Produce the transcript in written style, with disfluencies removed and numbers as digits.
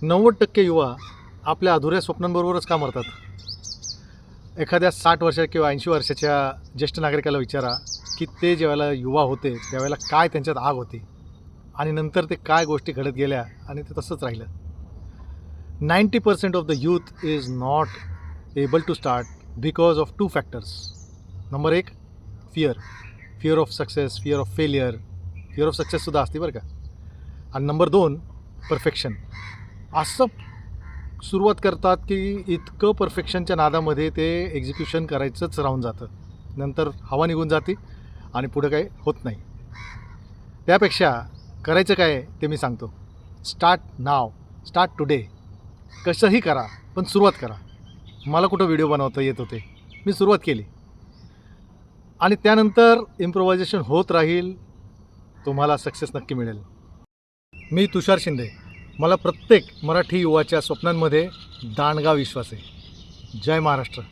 90% युवा आपल्या अधुऱ्या स्वप्नांबरोबरच का मरतात? एखाद्या 60 वर्षा किंवा 80 वर्षाच्या ज्येष्ठ नागरिकाला विचारा की ते ज्यावेळेला युवा होते त्यावेळेला काय त्यांच्यात आग होती आणि नंतर ते काय गोष्टी घडत गेल्या आणि ते तसंच राहिलं. 90% of the youth is not able to start because of 2 factors. Number 1, fear of success, fear of failure. Fear of सक्सेससुद्धा असते बरं का. आणि नंबर 2, परफेक्शन. असं सुरुवात करतात की इतकं परफेक्शनच्या नादामध्ये ते एक्झिक्युशन करायचंच राहून जातं. नंतर हवा निघून जाते आणि पुढं काही होत नाही. त्यापेक्षा करायचं काय ते मी सांगतो. स्टार्ट नाव, स्टार्ट टुडे. कसंही करा पण सुरुवात करा. मला कुठं व्हिडिओ बनवता येत होते, मी सुरुवात केली आणि त्यानंतर इम्प्रोव्हायझेशन होत राहील. तुम्हाला सक्सेस नक्की मिळेल. मी तुषार शिंदे. मला प्रत्येक मराठी युवाच्या स्वप्नांमध्ये दांडगा विश्वास आहे. जय महाराष्ट्र.